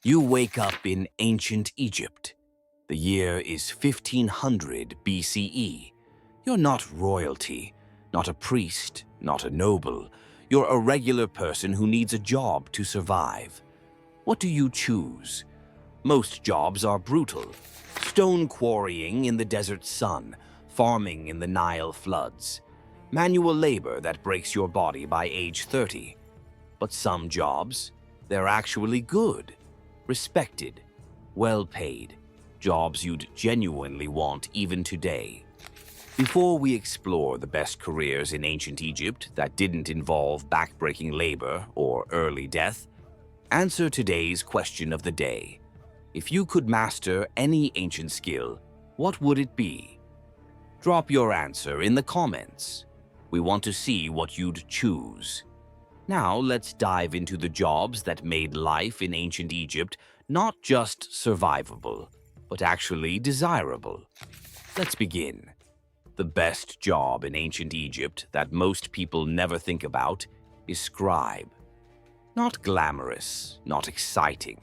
You wake up in ancient Egypt. The year is 1500 BCE. You're not royalty, not a priest, not a noble. You're a regular person who needs a job to survive. What do you choose? Most jobs are brutal. Stone quarrying in the desert sun, farming in the Nile floods. Manual labor that breaks your body by age 30. But some jobs, they're actually good, respected, well paid. Jobs you'd genuinely want even today. Before we explore the best careers in ancient Egypt that didn't involve backbreaking labor or early death, answer today's question of the day. If you could master any ancient skill, what would it be? Drop your answer in the comments. We want to see what you'd choose. Now let's dive into the jobs that made life in ancient Egypt not just survivable, but actually desirable. Let's begin. The best job in ancient Egypt that most people never think about is scribe. Not glamorous, not exciting,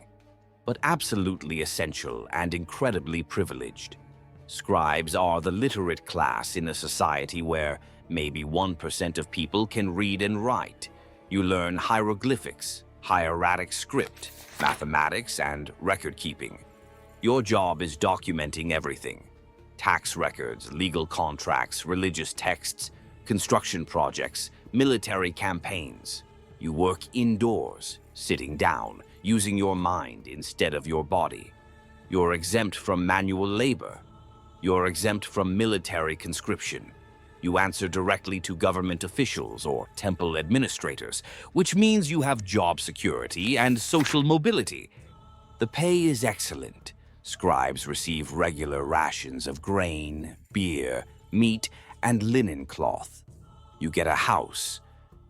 but absolutely essential and incredibly privileged. Scribes are the literate class in a society where maybe 1% of people can read and write. You learn hieroglyphics, hieratic script, mathematics, and record keeping. Your job is documenting everything. Tax records, legal contracts, religious texts, construction projects, military campaigns. You work indoors, sitting down, using your mind instead of your body. You're exempt from manual labor. You're exempt from military conscription. You answer directly to government officials or temple administrators, which means you have job security and social mobility. The pay is excellent. Scribes receive regular rations of grain, beer, meat, and linen cloth. You get a house.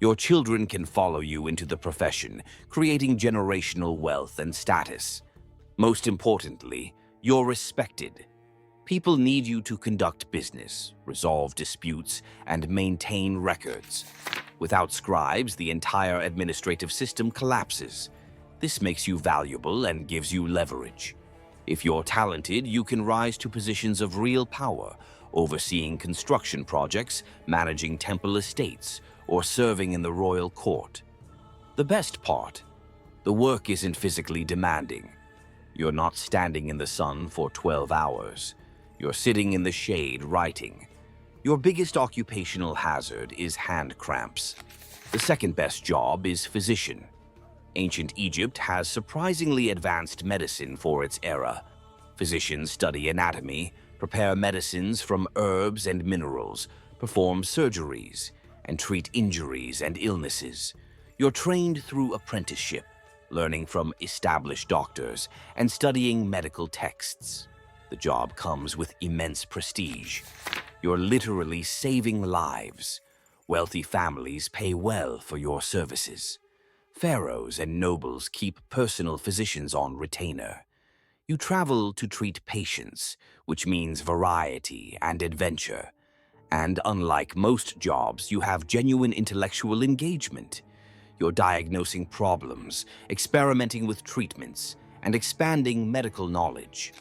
Your children can follow you into the profession, creating generational wealth and status. Most importantly, you're respected. People need you to conduct business, resolve disputes, and maintain records. Without scribes, the entire administrative system collapses. This makes you valuable and gives you leverage. If you're talented, you can rise to positions of real power, overseeing construction projects, managing temple estates, or serving in the royal court. The best part, the work isn't physically demanding. You're not standing in the sun for 12 hours. You're sitting in the shade writing. Your biggest occupational hazard is hand cramps. The second best job is physician. Ancient Egypt has surprisingly advanced medicine for its era. Physicians study anatomy, prepare medicines from herbs and minerals, perform surgeries, and treat injuries and illnesses. You're trained through apprenticeship, learning from established doctors and studying medical texts. The job comes with immense prestige. You're literally saving lives. Wealthy families pay well for your services. Pharaohs and nobles keep personal physicians on retainer. You travel to treat patients, which means variety and adventure. And unlike most jobs, you have genuine intellectual engagement. You're diagnosing problems, experimenting with treatments, and expanding medical knowledge.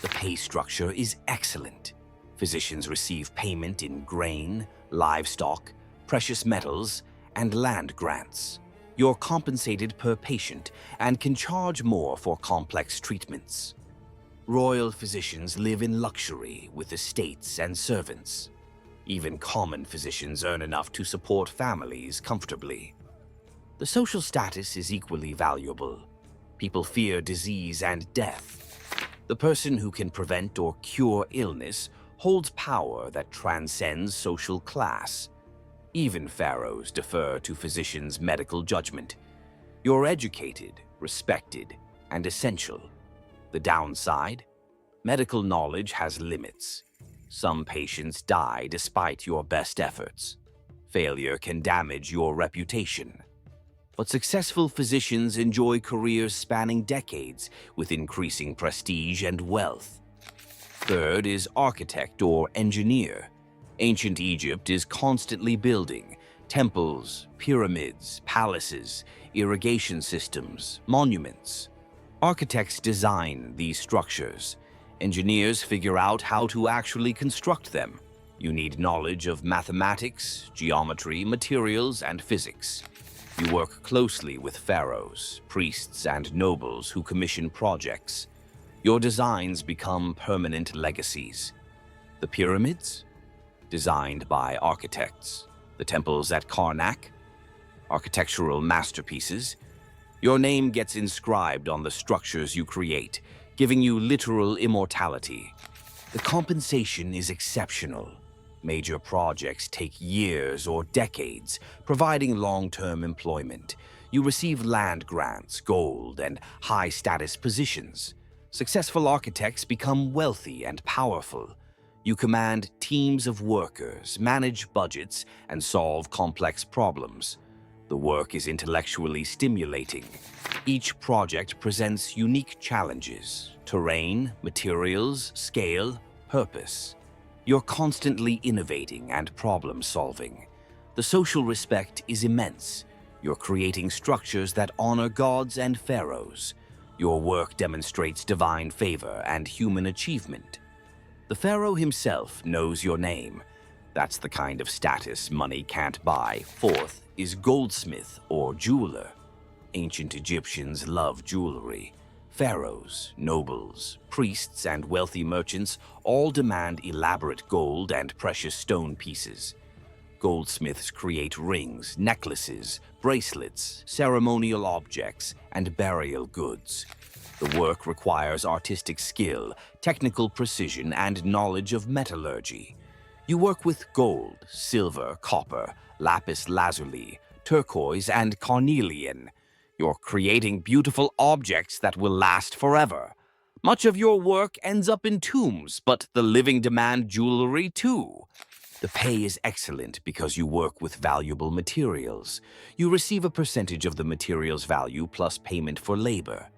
The pay structure is excellent. Physicians receive payment in grain, livestock, precious metals, and land grants. You're compensated per patient and can charge more for complex treatments. Royal physicians live in luxury with estates and servants. Even common physicians earn enough to support families comfortably. The social status is equally valuable. People fear disease and death. The person who can prevent or cure illness holds power that transcends social class. Even pharaohs defer to physicians' medical judgment. You're educated, respected, and essential. The downside? Medical knowledge has limits. Some patients die despite your best efforts. Failure can damage your reputation. But successful physicians enjoy careers spanning decades with increasing prestige and wealth. Third is architect or engineer. Ancient Egypt is constantly building temples, pyramids, palaces, irrigation systems, monuments. Architects design these structures. Engineers figure out how to actually construct them. You need knowledge of mathematics, geometry, materials, and physics. You work closely with pharaohs, priests, and nobles who commission projects. Your designs become permanent legacies. The pyramids? Designed by architects. The temples at Karnak? Architectural masterpieces. Your name gets inscribed on the structures you create, giving you literal immortality. The compensation is exceptional. Major projects take years or decades, providing long-term employment. You receive land grants, gold, and high-status positions. Successful architects become wealthy and powerful. You command teams of workers, manage budgets, and solve complex problems. The work is intellectually stimulating. Each project presents unique challenges: terrain, materials, scale, purpose. You're constantly innovating and problem-solving. The social respect is immense. You're creating structures that honor gods and pharaohs. Your work demonstrates divine favor and human achievement. The pharaoh himself knows your name. That's the kind of status money can't buy. Fourth is goldsmith or jeweler. Ancient Egyptians loved jewelry. Pharaohs, nobles, priests, and wealthy merchants all demand elaborate gold and precious stone pieces. Goldsmiths create rings, necklaces, bracelets, ceremonial objects, and burial goods. The work requires artistic skill, technical precision, and knowledge of metallurgy. You work with gold, silver, copper, lapis lazuli, turquoise, and carnelian. You're creating beautiful objects that will last forever. Much of your work ends up in tombs, but the living demand jewelry too. The pay is excellent because you work with valuable materials. You receive a percentage of the material's value plus payment for labor.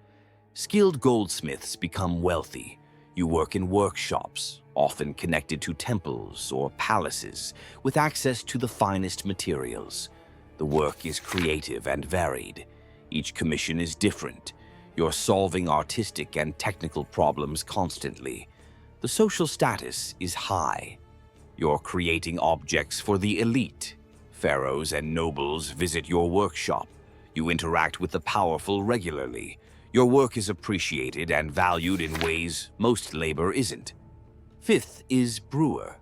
Skilled goldsmiths become wealthy. You work in workshops, often connected to temples or palaces, with access to the finest materials. The work is creative and varied. Each commission is different. You're solving artistic and technical problems constantly. The social status is high. You're creating objects for the elite. Pharaohs and nobles visit your workshop. You interact with the powerful regularly. Your work is appreciated and valued in ways most labor isn't. Fifth is brewer.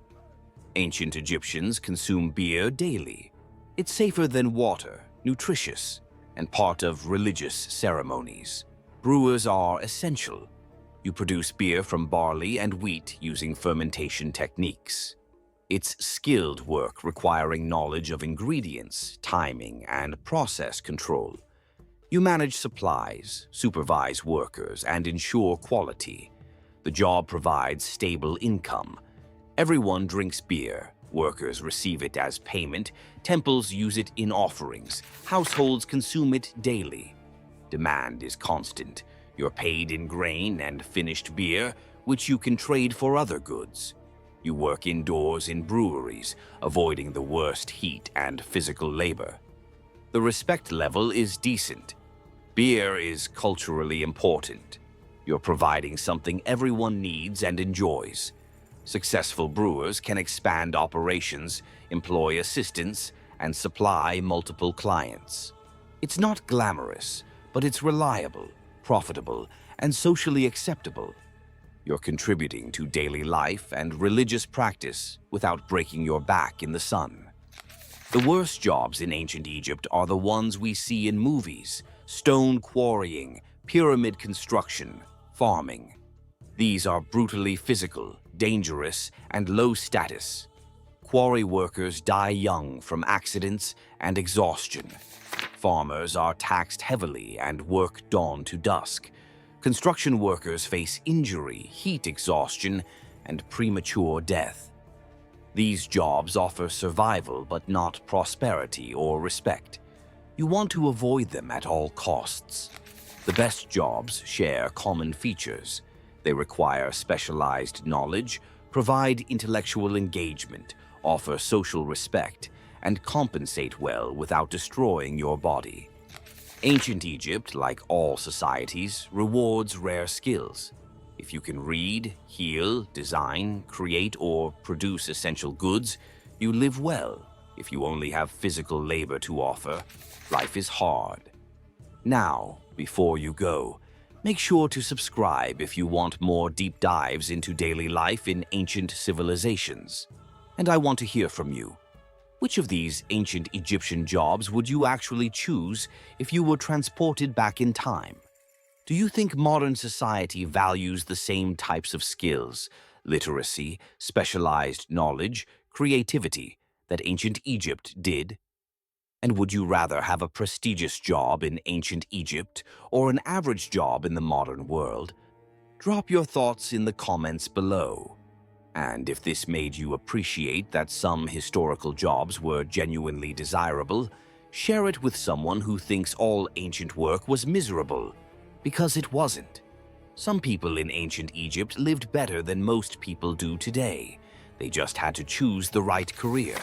Ancient Egyptians consume beer daily. It's safer than water, nutritious, and part of religious ceremonies. Brewers are essential. You produce beer from barley and wheat using fermentation techniques. It's skilled work requiring knowledge of ingredients, timing, and process control. You manage supplies, supervise workers, and ensure quality. The job provides stable income. Everyone drinks beer. Workers receive it as payment. Temples use it in offerings. Households consume it daily. Demand is constant. You're paid in grain and finished beer, which you can trade for other goods. You work indoors in breweries, avoiding the worst heat and physical labor. The respect level is decent. Beer is culturally important. You're providing something everyone needs and enjoys. Successful brewers can expand operations, employ assistants, and supply multiple clients. It's not glamorous, but it's reliable, profitable, and socially acceptable. You're contributing to daily life and religious practice without breaking your back in the sun. The worst jobs in ancient Egypt are the ones we see in movies: stone quarrying, pyramid construction, farming. These are brutally physical, dangerous, and low status. Quarry workers die young from accidents and exhaustion. Farmers are taxed heavily and work dawn to dusk. Construction workers face injury, heat exhaustion, and premature death. These jobs offer survival but not prosperity or respect. You want to avoid them at all costs. The best jobs share common features. They require specialized knowledge, provide intellectual engagement, offer social respect, and compensate well without destroying your body. Ancient Egypt, like all societies, rewards rare skills. If you can read, heal, design, create, or produce essential goods, you live well. If you only have physical labor to offer, life is hard. Now, before you go, make sure to subscribe if you want more deep dives into daily life in ancient civilizations. And I want to hear from you. Which of these ancient Egyptian jobs would you actually choose if you were transported back in time? Do you think modern society values the same types of skills, literacy, specialized knowledge, creativity that ancient Egypt did? And would you rather have a prestigious job in ancient Egypt or an average job in the modern world? Drop your thoughts in the comments below. And if this made you appreciate that some historical jobs were genuinely desirable, share it with someone who thinks all ancient work was miserable, because it wasn't. Some people in ancient Egypt lived better than most people do today. They just had to choose the right career.